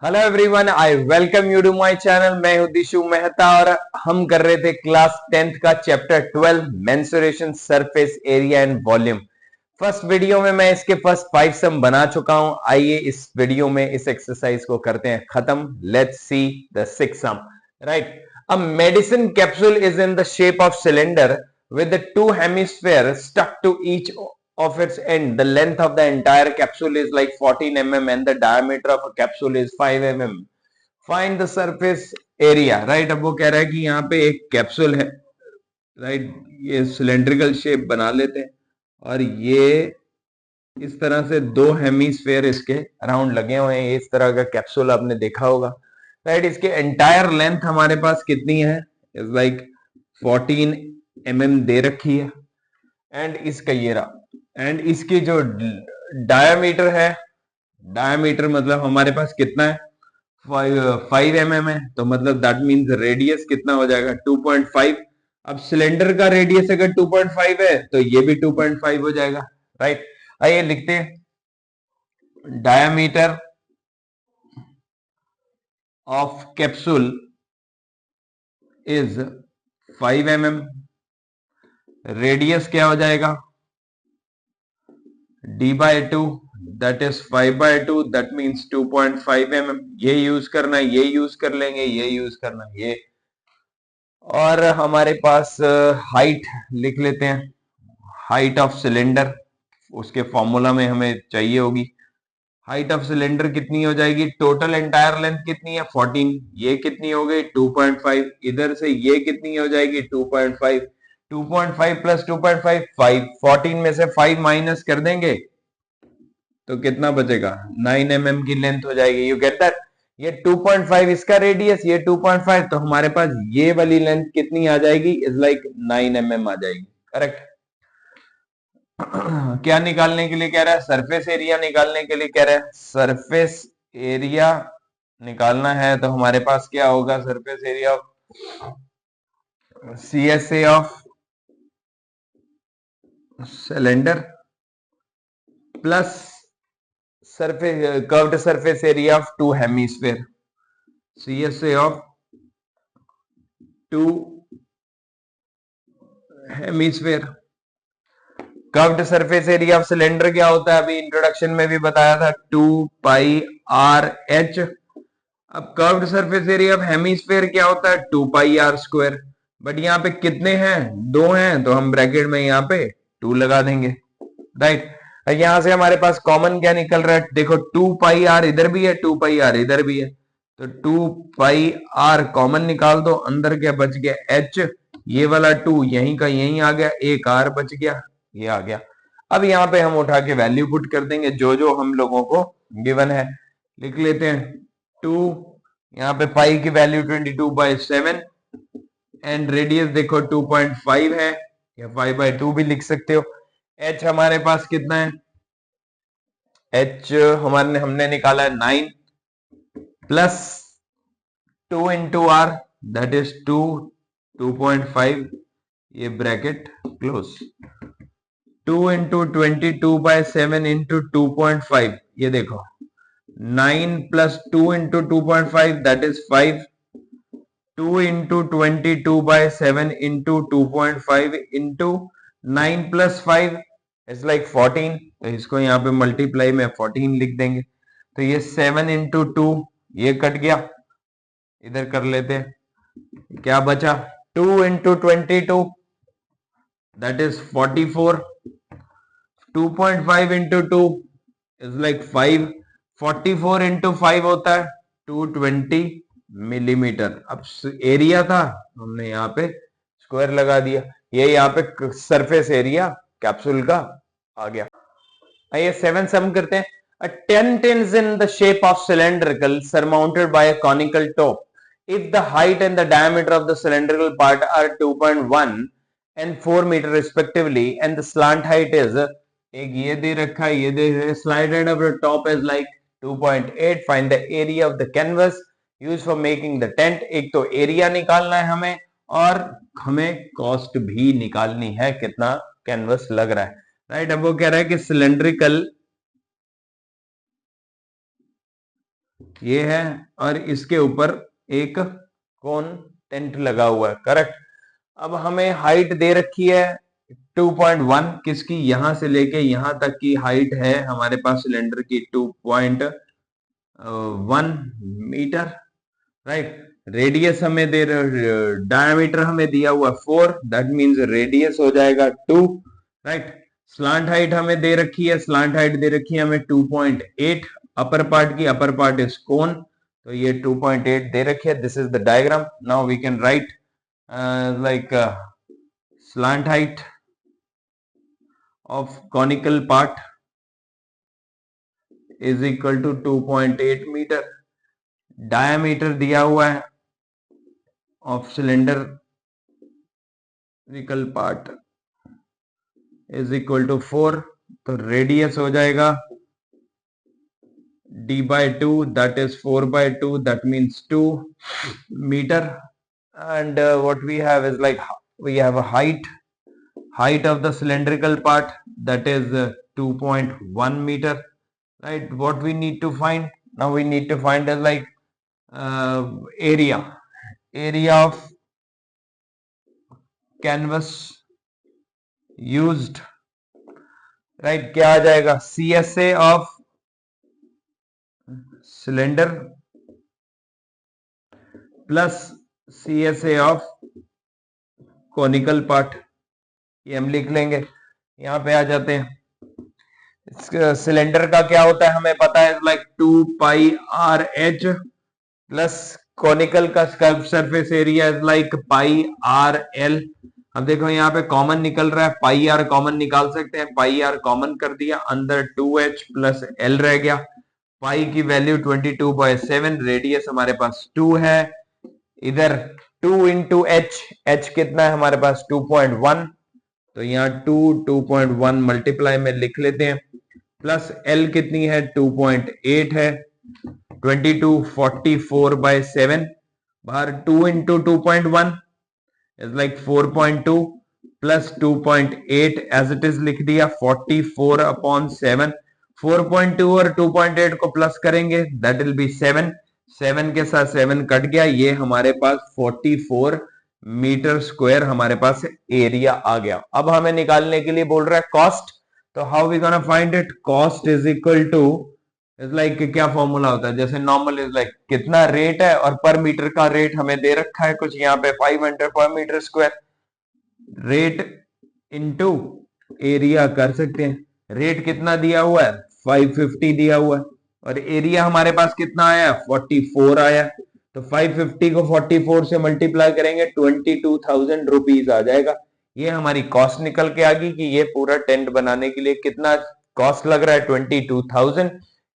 Hello everyone, I welcome you to my channel. मैं हूं दिशु मेहता और हम कर रहे थे क्लास 10th का chapter 12 mensuration surface area and volume. First video में मैं इसके फर्स्ट 5 सम बना चुका हूं। आइए इस वीडियो में इस एक्सरसाइज को करते हैं खत्म। Let's see the 6th sum. Right, a medicine capsule is in the shape of cylinder with the two hemispheres stuck to each of its end. The length of the entire capsule is like 14 mm and the diameter of a capsule is 5 mm. Find the surface area. Right, अब वो कह रहा है कि यहाँ पे एक capsule है। राइट, ये सिलेंड्रिकल शेप बना लेते हैं और ये इस तरह से दो हेमीस्फेयर इसके अराउंड लगे हुए हैं। इस तरह का कैप्सूल आपने देखा होगा। राइट, इसके एंटायर लेंथ हमारे पास कितनी है? इज लाइक 14 mm दे रखी है एंड इसका ये रहा। एंड इसकी जो डायमीटर है, डायमीटर मतलब हमारे पास कितना है? 5 mm है, तो मतलब दैट मींस रेडियस कितना हो जाएगा? 2.5। अब सिलेंडर का रेडियस अगर 2.5 है तो ये भी 2.5 हो जाएगा। राइट, आइए लिखते हैं diameter of capsule is 5 mm। Radius क्या हो जाएगा? d by 2 that is 5/2 that means 2.5 mm। ये यूज करना, ये यूज कर लेंगे, ये यूज करना, ये। और हमारे पास हाइट लिख लेते हैं। हाइट ऑफ सिलेंडर उसके फॉर्मूला में हमें चाहिए होगी। हाइट ऑफ सिलेंडर कितनी हो जाएगी? टोटल एंटायर लेंथ कितनी है? 14। ये कितनी हो गई? 2.5। इधर से ये कितनी हो जाएगी? 2.5। 2.5 प्लस 2.5 5। 14 में से 5 माइनस कर देंगे तो कितना बचेगा? 9 mm की लेंथ हो जाएगी। You get that? ये 2.5 इसका रेडियस, ये 2.5, तो हमारे पास ये वाली लेंथ कितनी आ जाएगी? इज लाइक 9 mm आ जाएगी। करेक्ट। क्या निकालने के लिए कह रहा है? सरफेस एरिया निकालने के लिए कह रहा है। सरफेस एरिया निकालना है तो हमारे पास क्या होगा? Surface area of CSA of cylinder plus surface curved surface area of two hemisphere. CSA of two hemisphere. Curved surface area of cylinder क्या होता है? अभी इंट्रोडक्शन में भी बताया था, 2πr/h। अब curved surface area of hemisphere क्या होता है? 2πr²। बट यहाँ पे कितने हैं? दो हैं, तो हम ब्रैकेट में यहाँ पे 2 लगा देंगे। राइट, यहां से हमारे पास कॉमन क्या निकल रहा है? देखो 2πr इधर भी है, 2πr इधर भी है, तो 2πr कॉमन निकाल दो। अंदर क्या बच गया? h। ये वाला 2 यहीं का यहीं आ गया, एक r बच गया, ये आ गया। अब यहाँ पे हम उठा के वैल्यू पुट कर देंगे जो जो हम लोगों को गिवन है। लिख लेते हैं 2, यहाँ पे पाई की वैल्यू 22/7 एंड रेडियस देखो 2.5 है, या 5/2 भी लिख सकते हो। h हमारे पास कितना है? h हमने निकाला है 9 plus 2 into R that is 2.5, ये ब्रैकेट क्लोज। 2 इंटू 22/7 इंटू 2.5, ये देखो 9 plus 2 into 2.5 that is 5। 2 into 22/7 into 2.5 into 9 plus 5 is like 14। तो इसको यहाँ पे मल्टीप्लाई में 14 लिख देंगे। तो ये 7 इंटू 2, ये कट गया, इधर कर लेते हैं, क्या बचा? 2 into 22 that is 44। 2.5 into 2 is like 5। 44 into 5 होता है 220 मिलीमीटर। अब एरिया था, हमने यहाँ पे स्क्वायर लगा दिया, ये यहाँ पे सरफेस एरिया कैप्सूल का आ गया। आइए 7 सम करते हैं। A tent is in the shape of cylindrical surmounted by a conical top. If the height and the diameter of the cylindrical part are 2.1 and 4 meter respectively, and the slant height is, एक ये दे रखा है, ये दे रखा है, slant height of the top is like 2.8. Find the area of the canvas used for making the tent. एक तो area निकालना है हमें और हमें कॉस्ट भी निकालनी है, कितना कैनवस लग रहा है। राइट, अब वो कह रहा है कि सिलेंड्रिकल ये है, और इसके ऊपर एक कौन टेंट लगा हुआ है, करेक्ट। अब हमें हाइट दे रखी है 2.1, किसकी, यहां से लेके यहां तक की हाइट है हमारे पास सिलेंडर की 2.1 मीटर, राइट। रेडियस हमें दे डायमीटर हमें दिया हुआ 4, दैट मींस रेडियस हो जाएगा 2, राइट। स्लांट हाइट हमें दे रखी है, स्लांट हाइट दे रखी है हमें 2.8 अपर पार्ट की, अपर पार्ट इज कोन, तो ये 2.8 दे रखी है। This is the diagram. Now we can write like slant height of conical part is equal to 2.8 metre. Diameter दिया हुआ है of cylindrical part is equal to 4, तो रेडियस हो जाएगा d by 2, that is 4 by 2, that means 2 meter। and what we have is like we have a height of the cylindrical part, that is 2.1 meter, right? What we need to find now, we need to find is like area of canvas used, right? क्या आ जाएगा, CSA of cylinder plus CSA of conical part, ये हम लिख लेंगे। यहाँ पे आ जाते हैं, सिलेंडर का क्या होता है हमें पता है, लाइक 2πRH प्लस कॉनिकल का surface area is like πRL। अब देखो यहाँ पे कॉमन निकल रहा है, पाई आर कॉमन निकाल सकते हैं, पाई आर कॉमन कर दिया, अंदर 2H प्लस L रह गया। पाई की वैल्यू 22/7, रेडियस हमारे पास 2 है, इधर 2 इंटू H कितना है हमारे पास 2.1, तो यहाँ 2.1 मल्टीप्लाई में लिख लेते हैं, प्लस L कितनी है 2.8 है, 22/44/7, बाहर 2 into 2.1 is like 4.2 plus 2.8 as it is लिख दिया, 44/7। 4.2 और 2.8 को प्लस करेंगे, दैट विल बी 7, 7 के साथ 7 कट गया, ये हमारे पास 44 मीटर स्क्वायर हमारे पास एरिया आ गया। अब हमें निकालने के लिए बोल रहा है कॉस्ट, तो how we gonna find it, cost is equal to is like क्या फॉर्मूला होता है, जैसे नॉर्मल इज लाइक कितना रेट है और पर मीटर का रेट हमें दे रखा है कुछ यहाँ पे 500 पर metre square, rate into area कर सकते हैं। रेट कितना दिया हुआ है 550 दिया हुआ है, और एरिया हमारे पास कितना आया 44 आया, तो 550 को 44 से मल्टीप्लाई करेंगे 22,000 रुपीज आ जाएगा। ये हमारी कॉस्ट निकल के आ गई कि ये पूरा टेंट बनाने के लिए कितना कॉस्ट लग रहा है 22,000,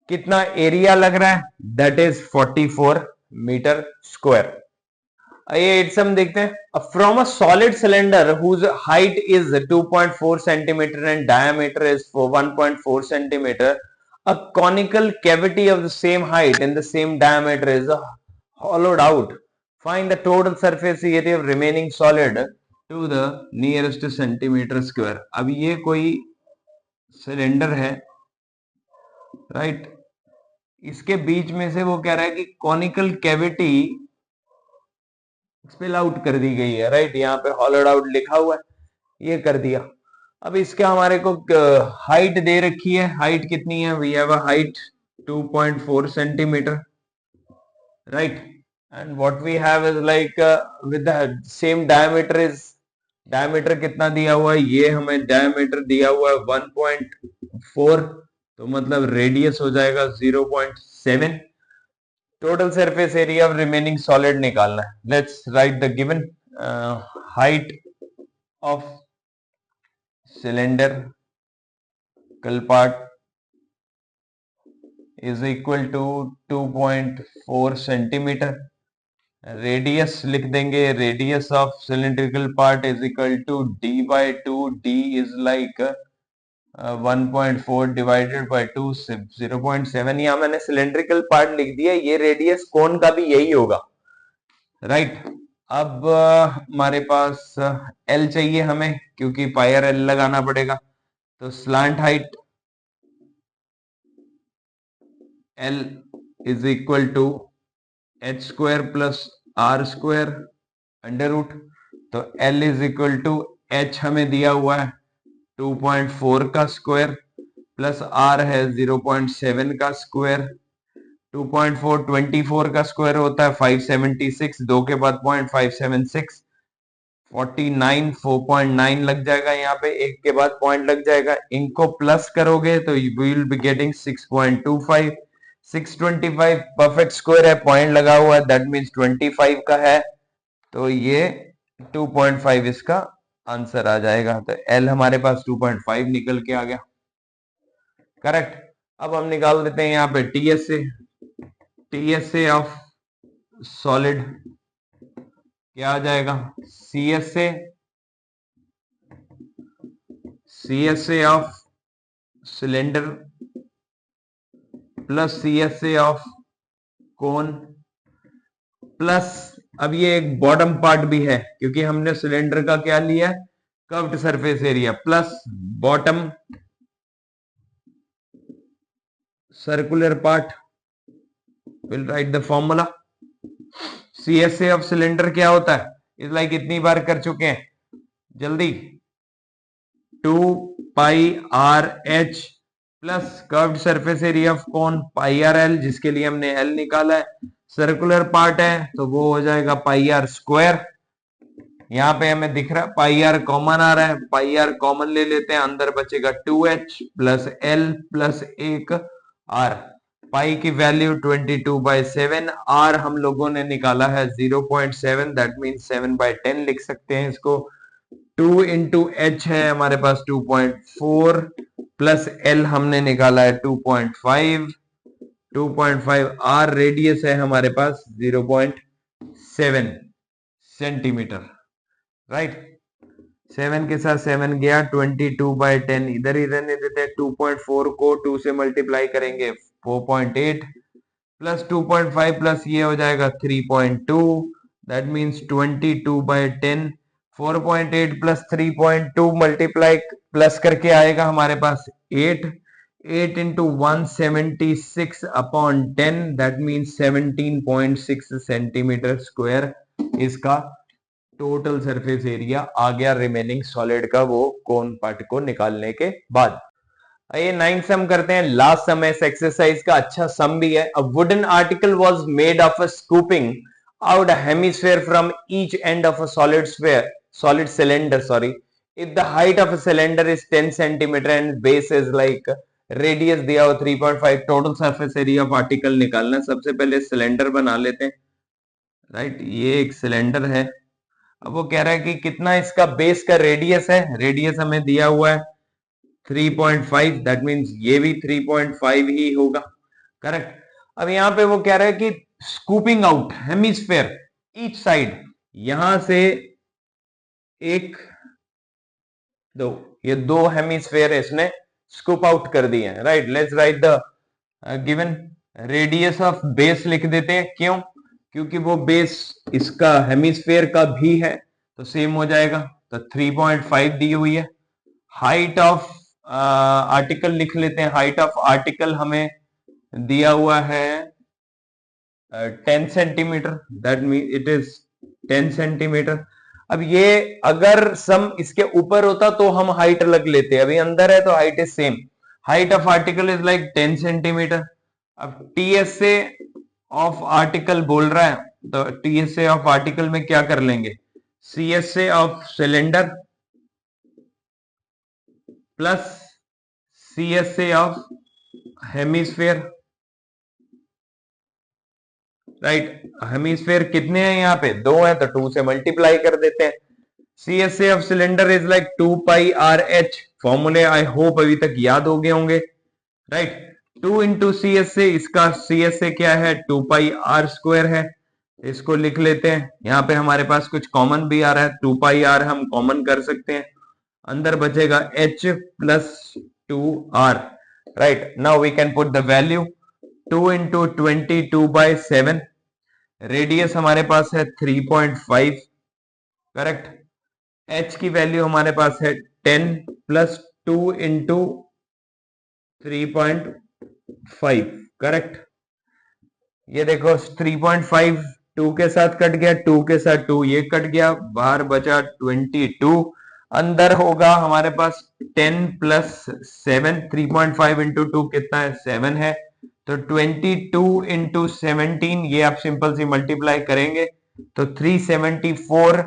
कितना एरिया लग रहा है दैट इज 44 मीटर स्क्वायर। आइए इट्स हम देखते हैं, from a solid cylinder whose height is 2.4 centimetre and diameter is 1.4 centimetre, a conical cavity of the same height and the same diameter is hollowed out. Find the total surface area of remaining solid to the nearest centimeter square। अब ये कोई cylinder है, right, इसके बीच में से वो कह रहा है कि कॉनिकल कैविटी स्पिल आउट कर दी गई है, राइट, यहाँ पे हॉलोड आउट लिखा हुआ है, ये कर दिया। अब इसका हमारे को हाइट दे रखी है, हाइट कितनी है, we have a height 2.4 centimetre, right, and what we have is like with the same diameter is, diameter कितना दिया हुआ है, ये हमें डायमीटर दिया हुआ है 1.4, तो मतलब रेडियस हो जाएगा 0.7। Total surface area of remaining solid निकालना है। Let's write the given height of cylindrical part is equal to 2.4 centimetre, radius लिख देंगे, radius of cylindrical part is equal to d by 2, d is like 1.4 divided by 2, 0.7, यहाँ मैंने cylindrical part लिख दिया, ये radius कोन का भी यही होगा, राइट। अब हमारे पास L चाहिए हमें, क्योंकि पायर L लगाना पड़ेगा, तो slant height L is equal to H square plus R square under root. तो L is equal to H हमें दिया हुआ है 2.4 का स्क्वायर प्लस R है 0.7 का स्क्वायर। 2.4 24 का स्क्वायर होता है 576, 2 के बाद 0.576 49 4.9 लग जाएगा, यहाँ पे एक के बाद पॉइंट लग जाएगा। इनको प्लस करोगे तो you will be getting 6.25 625 perfect square है, पॉइंट लगा हुआ है, दैट मींस 25 का है, तो ये 2.5 इसका आंसर आ जाएगा। तो L हमारे पास 2.5 निकल के आ गया, करेक्ट। अब हम निकाल देते हैं यहाँ पे TSA ऑफ सॉलिड क्या आ जाएगा, CSA of cylinder plus CSA of cone plus, अब ये एक बॉटम पार्ट भी है क्योंकि हमने सिलेंडर का क्या लिया है, curved surface area, plus bottom circular part, will write the formula. CSA of cylinder क्या होता है, इस लाइक इतनी बार कर चुके हैं, जल्दी 2 pi r h plus curved surface area of cone pi r l, जिसके लिए हमने एल निकाला है। सर्कुलर पार्ट है तो वो हो जाएगा पाई आर स्क्वायर। यहाँ पे हमें दिख रहा है पाई आर कॉमन आ रहा है, पाई आर कॉमन ले लेते हैं, अंदर बचेगा 2h प्लस एल प्लस एक आर। पाई की वैल्यू 22/7, आर हम लोगों ने निकाला है 0.7, दैट मीन्स 7/10 लिख सकते हैं इसको। 2 इंटू एच है हमारे पास 2.4 प्लस एल हमने निकाला है 2.5 आर रेडियस है हमारे पास 0.7 सेंटीमीटर, राइट। 7 के साथ 7 गया, 22/10 इधर ही रहने देते हैं। 2.4 को 2 से मल्टीप्लाई करेंगे 4.8 प्लस 2.5 प्लस ये हो जाएगा 3.2, that means 22/10। 4.8 plus 3.2 multiply plus करके आएगा हमारे पास 8 into 176 upon 10, that means 17.6 centimetre square इसका टोटल सरफेस एरिया आ गया रिमेनिंग सॉलिड का, वो कोन पार्ट को निकालने के बाद। ये 9 सम करते हैं, लास्ट सम है इस एक्सरसाइज का, अच्छा सम भी है। A wooden article was made of a scooping out a hemisphere from each end of a solid cylinder, sorry. If the height of a cylinder is 10 centimeter and base is like radius दिया हो 3.5, total surface area of article निकालना। सबसे पहले cylinder बना लेते हैं, right. ये एक सिलेंडर है, अब वो कह रहा है कि कितना इसका बेस का रेडियस है, रेडियस हमें दिया हुआ है 3.5, दैट मीन्स ये भी 3.5 ही होगा, करेक्ट। अब यहाँ पे वो कह रहा है कि scooping out hemisphere each side, यहां से एक दो, ये दो हेमिस्फेयर इसने स्कूप आउट कर दिए हैं, right. Let's write the given radius of base लिख देते हैं, क्यों, क्योंकि वो बेस इसका हेमिस्फेयर का भी है तो सेम हो जाएगा, तो 3.5 दी हुई है। हाइट ऑफ आर्टिकल लिख लेते हैं, हाइट ऑफ आर्टिकल हमें दिया हुआ है 10 centimetre, that mean it is 10 centimetre. अब ये अगर सम इसके ऊपर होता तो हम हाइट अलग लेते, अभी अंदर है तो height is same. Height of article is like 10 centimetre. अब टीएसए ऑफ आर्टिकल बोल रहा है तो टीएसए ऑफ आर्टिकल में क्या कर लेंगे, CSA of cylinder plus CSA of hemisphere, right. Hemisphere कितने हैं यहाँ पे, 2 हैं तो 2 से मल्टीप्लाई कर देते हैं। CSA of cylinder is like 2 pi r H, फॉर्मूले आई होप अभी तक याद हो गए होंगे, राइट। 2 इंटू CSA, इसका CSA क्या है 2 पाई आर स्क्वायर है, इसको लिख लेते हैं। यहाँ पे हमारे पास कुछ कॉमन भी आ रहा है, 2 पाई आर हम कॉमन कर सकते हैं, अंदर बचेगा h प्लस 2r, right. Now we can put the value 2 into 22/7, radius हमारे पास है 3.5, करेक्ट। h की वैल्यू हमारे पास है 10 प्लस 2 इंटू 3.5, करेक्ट। ये देखो 3.5 2 के साथ कट गया, 2 के साथ 2 ये कट गया, बाहर बचा 22, अंदर होगा हमारे पास 10 प्लस 7, 3.5 इंटू 2 कितना है 7 है, तो 22 इंटू 17 ये आप सिंपल सी मल्टीप्लाई करेंगे तो 374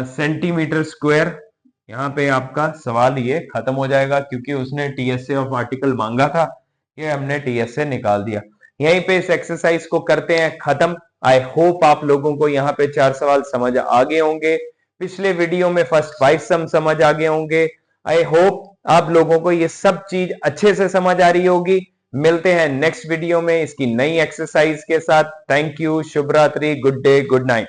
सेंटीमीटर स्क्वायर। यहाँ पे आपका सवाल ये खत्म हो जाएगा क्योंकि उसने टीएसए ऑफ आर्टिकल मांगा था, ये हमने टीएसए निकाल दिया। यहीं पे इस एक्सरसाइज को करते हैं खत्म। आई होप आप लोगों को यहाँ पे 4 सवाल समझ आ गए होंगे, पिछले वीडियो में फर्स्ट 5 सम समझ आ गए होंगे। आई होप आप लोगों को ये सब चीज अच्छे से समझ आ रही होगी। मिलते हैं नेक्स्ट वीडियो में इसकी नई एक्सरसाइज के साथ। थैंक यू, शुभ रात्रि, गुड डे, गुड नाइट।